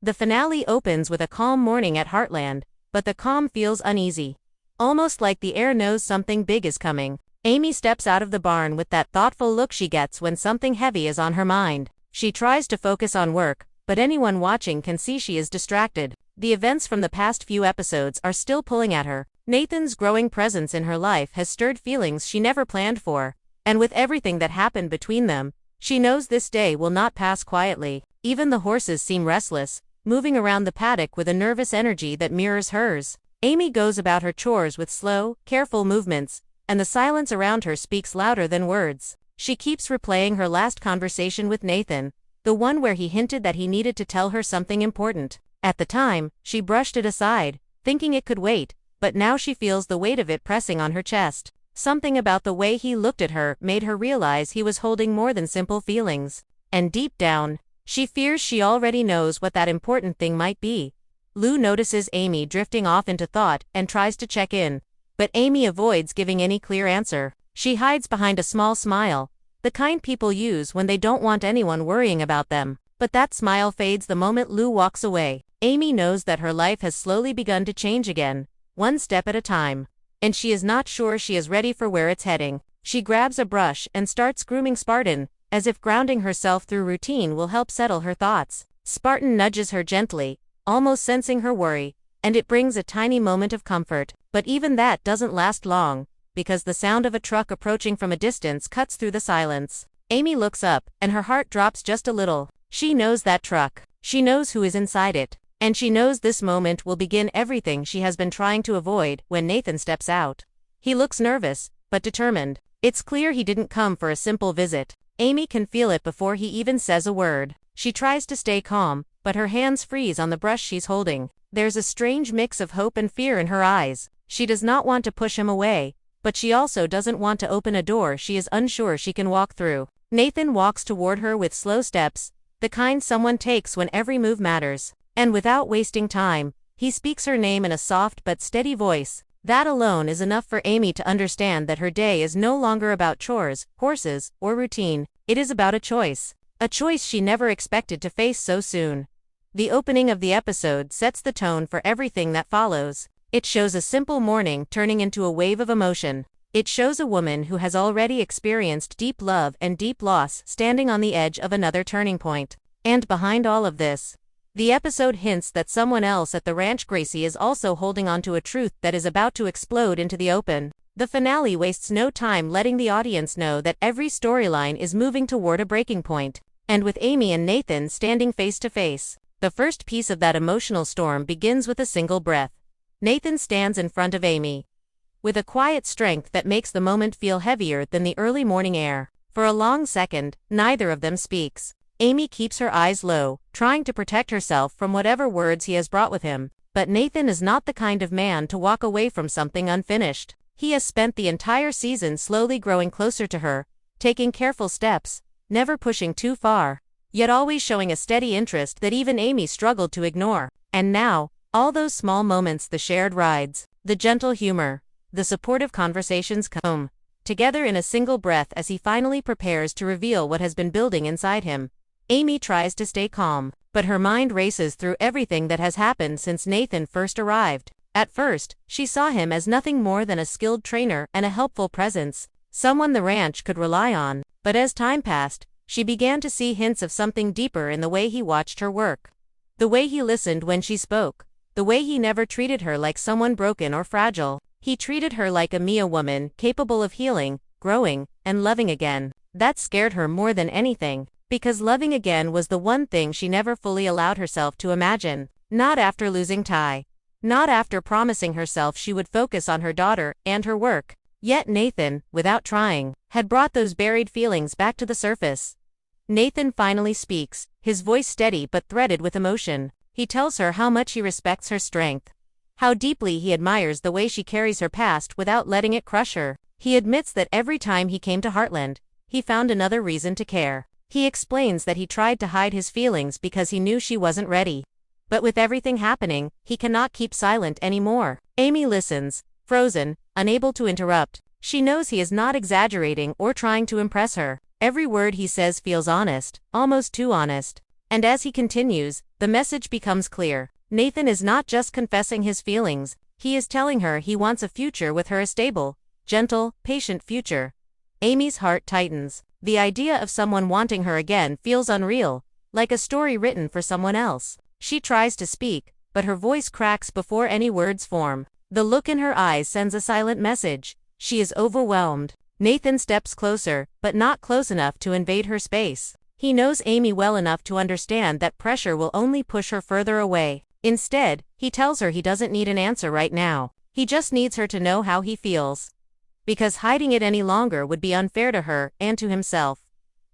The finale opens with a calm morning at Heartland, but the calm feels uneasy. Almost like the air knows something big is coming. Amy steps out of the barn with that thoughtful look she gets when something heavy is on her mind. She tries to focus on work, but anyone watching can see she is distracted. The events from the past few episodes are still pulling at her. Nathan's growing presence in her life has stirred feelings she never planned for, and with everything that happened between them, she knows this day will not pass quietly. Even the horses seem restless, moving around the paddock with a nervous energy that mirrors hers. Amy goes about her chores with slow, careful movements, and the silence around her speaks louder than words. She keeps replaying her last conversation with Nathan, the one where he hinted that he needed to tell her something important. At the time, she brushed it aside, thinking it could wait, but now she feels the weight of it pressing on her chest. Something about the way he looked at her made her realize he was holding more than simple feelings. And deep down, she fears she already knows what that important thing might be. Lou notices Amy drifting off into thought and tries to check in, but Amy avoids giving any clear answer. She hides behind a small smile, the kind people use when they don't want anyone worrying about them. But that smile fades the moment Lou walks away. Amy knows that her life has slowly begun to change again, one step at a time, and she is not sure she is ready for where it's heading. She grabs a brush and starts grooming Spartan, as if grounding herself through routine will help settle her thoughts. Spartan nudges her gently, almost sensing her worry, and it brings a tiny moment of comfort. But even that doesn't last long, because the sound of a truck approaching from a distance cuts through the silence. Amy looks up, and her heart drops just a little. She knows that truck. She knows who is inside it. And she knows this moment will begin everything she has been trying to avoid. When Nathan steps out, he looks nervous, but determined. It's clear he didn't come for a simple visit. Amy can feel it before he even says a word. She tries to stay calm, but her hands freeze on the brush she's holding. There's a strange mix of hope and fear in her eyes. She does not want to push him away, but she also doesn't want to open a door she is unsure she can walk through. Nathan walks toward her with slow steps, the kind someone takes when every move matters. And without wasting time, he speaks her name in a soft but steady voice. That alone is enough for Amy to understand that her day is no longer about chores, horses, or routine. It is about a choice. A choice she never expected to face so soon. The opening of the episode sets the tone for everything that follows. It shows a simple morning turning into a wave of emotion. It shows a woman who has already experienced deep love and deep loss standing on the edge of another turning point. And behind all of this, the episode hints that someone else at the ranch, Gracie, is also holding on to a truth that is about to explode into the open. The finale wastes no time letting the audience know that every storyline is moving toward a breaking point. And with Amy and Nathan standing face to face, the first piece of that emotional storm begins with a single breath. Nathan stands in front of Amy with a quiet strength that makes the moment feel heavier than the early morning air. For a long second, neither of them speaks. Amy keeps her eyes low, trying to protect herself from whatever words he has brought with him. But Nathan is not the kind of man to walk away from something unfinished. He has spent the entire season slowly growing closer to her, taking careful steps, never pushing too far, yet always showing a steady interest that even Amy struggled to ignore. And now, all those small moments, the shared rides, the gentle humor, the supportive conversations come together in a single breath as he finally prepares to reveal what has been building inside him. Amy tries to stay calm, but her mind races through everything that has happened since Nathan first arrived. At first, she saw him as nothing more than a skilled trainer and a helpful presence, someone the ranch could rely on. But as time passed, she began to see hints of something deeper in the way he watched her work. The way he listened when she spoke. The way he never treated her like someone broken or fragile. He treated her like a Mia woman, capable of healing, growing, and loving again. That scared her more than anything, because loving again was the one thing she never fully allowed herself to imagine. Not after losing Ty. Not after promising herself she would focus on her daughter and her work. Yet Nathan, without trying, had brought those buried feelings back to the surface. Nathan finally speaks, his voice steady but threaded with emotion. He tells her how much he respects her strength, how deeply he admires the way she carries her past without letting it crush her. He admits that every time he came to Heartland, he found another reason to care. He explains that he tried to hide his feelings because he knew she wasn't ready. But with everything happening, he cannot keep silent anymore. Amy listens, frozen, unable to interrupt. She knows he is not exaggerating or trying to impress her. Every word he says feels honest, almost too honest. And as he continues, the message becomes clear. Nathan is not just confessing his feelings, he is telling her he wants a future with her, a stable, gentle, patient future. Amy's heart tightens. The idea of someone wanting her again feels unreal, like a story written for someone else. She tries to speak, but her voice cracks before any words form. The look in her eyes sends a silent message. She is overwhelmed. Nathan steps closer, but not close enough to invade her space. He knows Amy well enough to understand that pressure will only push her further away. Instead, he tells her he doesn't need an answer right now. He just needs her to know how he feels. Because hiding it any longer would be unfair to her and to himself.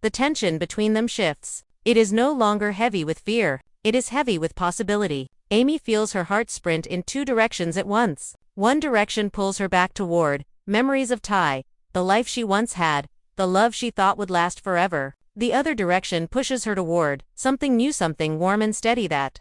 The tension between them shifts. It is no longer heavy with fear. It is heavy with possibility. Amy feels her heart sprint in two directions at once. One direction pulls her back toward memories of Ty, the life she once had, the love she thought would last forever. The other direction pushes her toward something new, something warm and steady that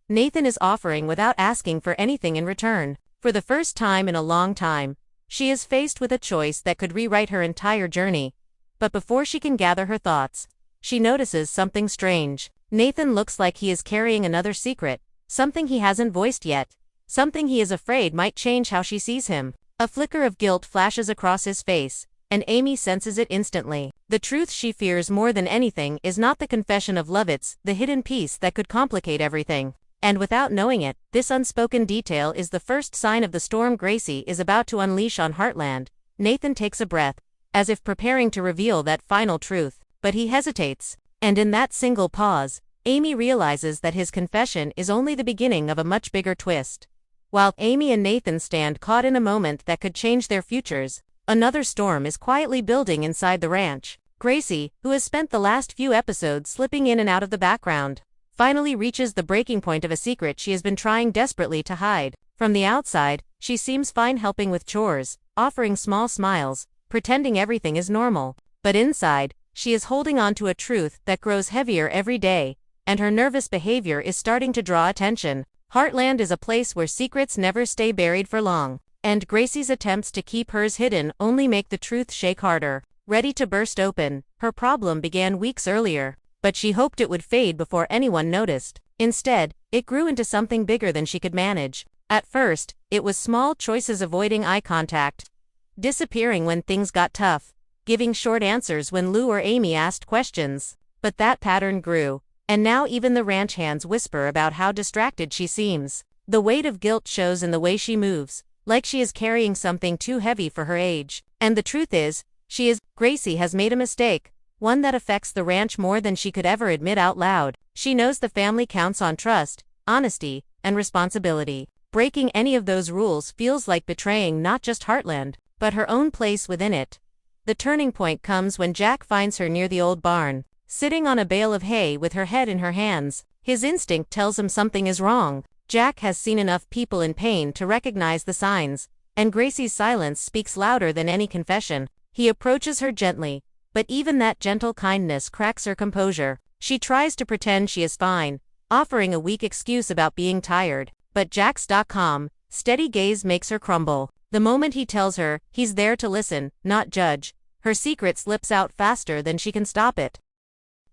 Nathan is offering without asking for anything in return. For the first time in a long time, she is faced with a choice that could rewrite her entire journey. But before she can gather her thoughts, she notices something strange. Nathan looks like he is carrying another secret, something he hasn't voiced yet, something he is afraid might change how she sees him. A flicker of guilt flashes across his face, and Amy senses it instantly. The truth she fears more than anything is not the confession of love, it's the hidden piece that could complicate everything. And without knowing it, this unspoken detail is the first sign of the storm Gracie is about to unleash on Heartland. Nathan takes a breath, as if preparing to reveal that final truth, but he hesitates. And in that single pause, Amy realizes that his confession is only the beginning of a much bigger twist. While Amy and Nathan stand caught in a moment that could change their futures, another storm is quietly building inside the ranch. Gracie, who has spent the last few episodes slipping in and out of the background, finally reaches the breaking point of a secret she has been trying desperately to hide. From the outside, she seems fine helping with chores, offering small smiles, pretending everything is normal. But inside, she is holding on to a truth that grows heavier every day, and her nervous behavior is starting to draw attention. Heartland is a place where secrets never stay buried for long, and Gracie's attempts to keep hers hidden only make the truth shake harder. Ready to burst open, her problem began weeks earlier, but she hoped it would fade before anyone noticed. Instead, it grew into something bigger than she could manage. At first, it was small choices: avoiding eye contact, disappearing when things got tough, giving short answers when Lou or Amy asked questions. But that pattern grew, and now even the ranch hands whisper about how distracted she seems. The weight of guilt shows in the way she moves, like she is carrying something too heavy for her age. And the truth is, Gracie has made a mistake, one that affects the ranch more than she could ever admit out loud. She knows the family counts on trust, honesty, and responsibility. Breaking any of those rules feels like betraying not just Heartland, but her own place within it. The turning point comes when Jack finds her near the old barn, sitting on a bale of hay with her head in her hands. His instinct tells him something is wrong. Jack has seen enough people in pain to recognize the signs, and Gracie's silence speaks louder than any confession. He approaches her gently, but even that gentle kindness cracks her composure. She tries to pretend she is fine, offering a weak excuse about being tired, but Jack's calm, steady gaze makes her crumble. The moment he tells her he's there to listen, not judge, her secret slips out faster than she can stop it.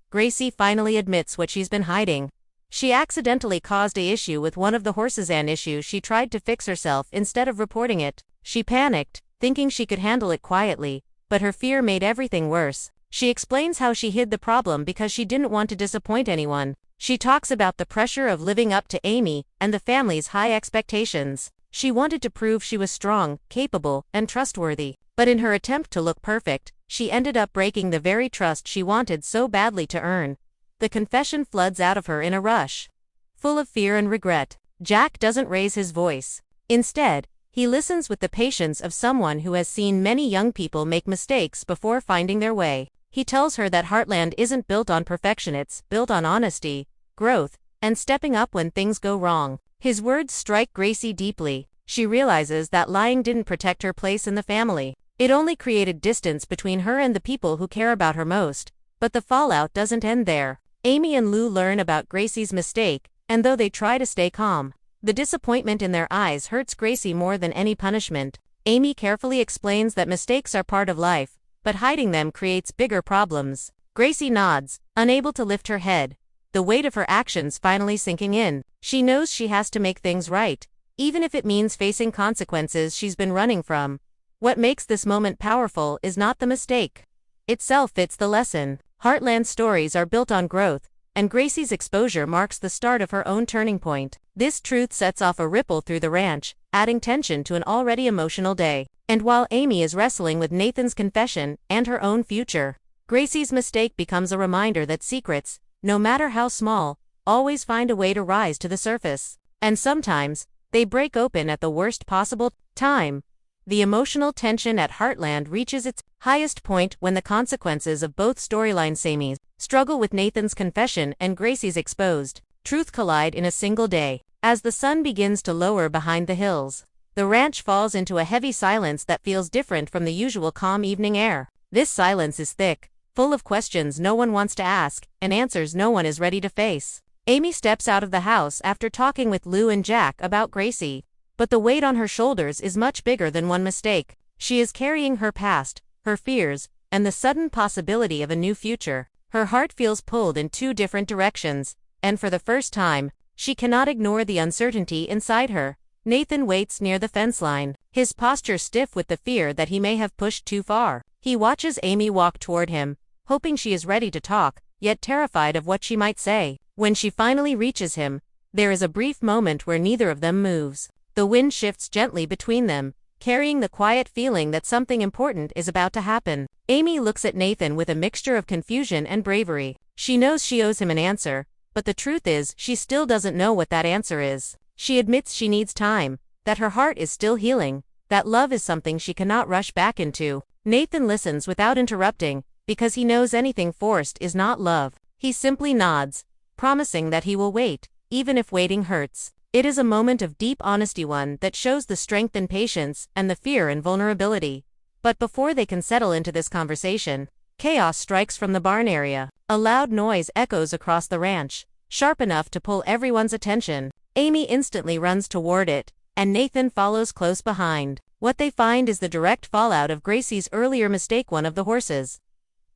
Gracie finally admits what she's been hiding. She accidentally caused an issue with one of the horses, an issue she tried to fix herself instead of reporting it. She panicked, thinking she could handle it quietly, but her fear made everything worse. She explains how she hid the problem because she didn't want to disappoint anyone. She talks about the pressure of living up to Amy and the family's high expectations. She wanted to prove she was strong, capable, and trustworthy. But in her attempt to look perfect, she ended up breaking the very trust she wanted so badly to earn. The confession floods out of her in a rush, full of fear and regret. Jack doesn't raise his voice. Instead, he listens with the patience of someone who has seen many young people make mistakes before finding their way. He tells her that Heartland isn't built on perfection, it's built on honesty, growth, and stepping up when things go wrong. His words strike Gracie deeply. She realizes that lying didn't protect her place in the family. It only created distance between her and the people who care about her most. But the fallout doesn't end there. Amy and Lou learn about Gracie's mistake, and though they try to stay calm, the disappointment in their eyes hurts Gracie more than any punishment. Amy carefully explains that mistakes are part of life, but hiding them creates bigger problems. Gracie nods, unable to lift her head. the weight of her actions finally sinking in. She knows she has to make things right, even if it means facing consequences she's been running from. What makes this moment powerful is not the mistake itself, it's the lesson. Heartland stories are built on growth, and Gracie's exposure marks the start of her own turning point. This truth sets off a ripple through the ranch, adding tension to an already emotional day. And while Amy is wrestling with Nathan's confession and her own future, Gracie's mistake becomes a reminder that secrets, no matter how small, always find a way to rise to the surface. And sometimes, they break open at the worst possible time. The emotional tension at Heartland reaches its highest point when the consequences of both storylines, Amy's struggle with Nathan's confession and Gracie's exposed truth, collide in a single day. As the sun begins to lower behind the hills, the ranch falls into a heavy silence that feels different from the usual calm evening air. This silence is thick, full of questions no one wants to ask, and answers no one is ready to face. Amy steps out of the house after talking with Lou and Jack about Gracie, but the weight on her shoulders is much bigger than one mistake. She is carrying her past, her fears, and the sudden possibility of a new future. Her heart feels pulled in two different directions, and for the first time, she cannot ignore the uncertainty inside her. Nathan waits near the fence line, his posture stiff with the fear that he may have pushed too far. He watches Amy walk toward him, hoping she is ready to talk, yet terrified of what she might say. When she finally reaches him, there is a brief moment where neither of them moves. The wind shifts gently between them, carrying the quiet feeling that something important is about to happen. Amy looks at Nathan with a mixture of confusion and bravery. She knows she owes him an answer, but the truth is, she still doesn't know what that answer is. She admits she needs time, that her heart is still healing, that love is something she cannot rush back into. Nathan listens without interrupting, because he knows anything forced is not love. He simply nods, promising that he will wait, even if waiting hurts. It is a moment of deep honesty, one that shows the strength and patience, and the fear and vulnerability. But before they can settle into this conversation, chaos strikes from the barn area. A loud noise echoes across the ranch, sharp enough to pull everyone's attention. Amy instantly runs toward it, and Nathan follows close behind. What they find is the direct fallout of Gracie's earlier mistake. One of the horses,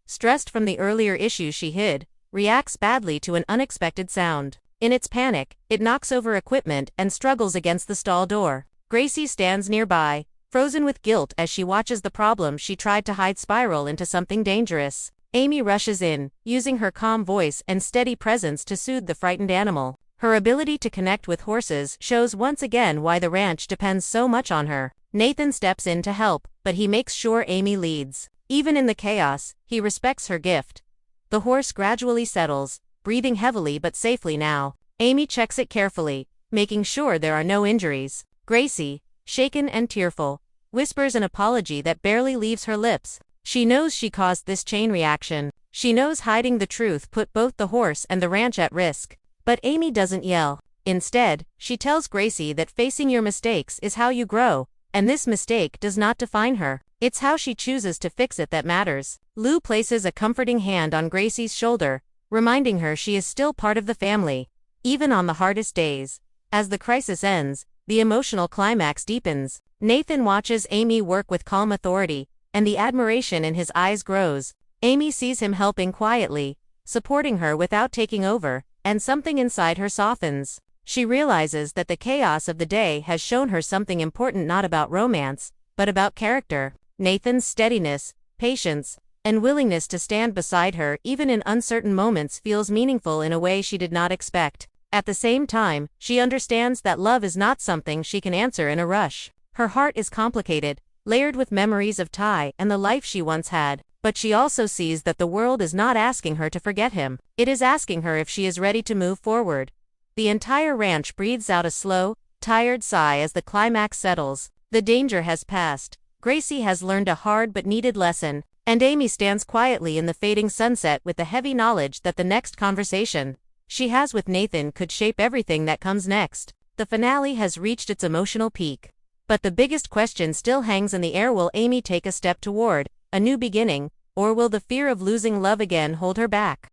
stressed from the earlier issues she hid, reacts badly to an unexpected sound. In its panic, it knocks over equipment and struggles against the stall door. Gracie stands nearby, frozen with guilt as she watches the problem she tried to hide spiral into something dangerous. Amy rushes in, using her calm voice and steady presence to soothe the frightened animal. Her ability to connect with horses shows once again why the ranch depends so much on her. Nathan steps in to help, but he makes sure Amy leads. Even in the chaos, he respects her gift. The horse gradually settles, breathing heavily but safely now. Amy checks it carefully, making sure there are no injuries. Gracie, shaken and tearful, whispers an apology that barely leaves her lips. She knows she caused this chain reaction. She knows hiding the truth put both the horse and the ranch at risk. But Amy doesn't yell. Instead, she tells Gracie that facing your mistakes is how you grow, and this mistake does not define her. It's how she chooses to fix it that matters. Lou places a comforting hand on Gracie's shoulder, reminding her she is still part of the family, even on the hardest days. As the crisis ends, the emotional climax deepens. Nathan watches Amy work with calm authority, and the admiration in his eyes grows. Amy sees him helping quietly, supporting her without taking over, and something inside her softens. She realizes that the chaos of the day has shown her something important, not about romance, but about character. Nathan's steadiness, patience, and willingness to stand beside her even in uncertain moments feels meaningful in a way she did not expect. At the same time, she understands that love is not something she can answer in a rush. Her heart is complicated, layered with memories of Ty and the life she once had, but she also sees that the world is not asking her to forget him. It is asking her if she is ready to move forward. The entire ranch breathes out a slow, tired sigh as the climax settles. The danger has passed. Gracie has learned a hard but needed lesson, and Amy stands quietly in the fading sunset with the heavy knowledge that the next conversation she has with Nathan could shape everything that comes next. The finale has reached its emotional peak. But the biggest question still hangs in the air: will Amy take a step toward a new beginning, or will the fear of losing love again hold her back?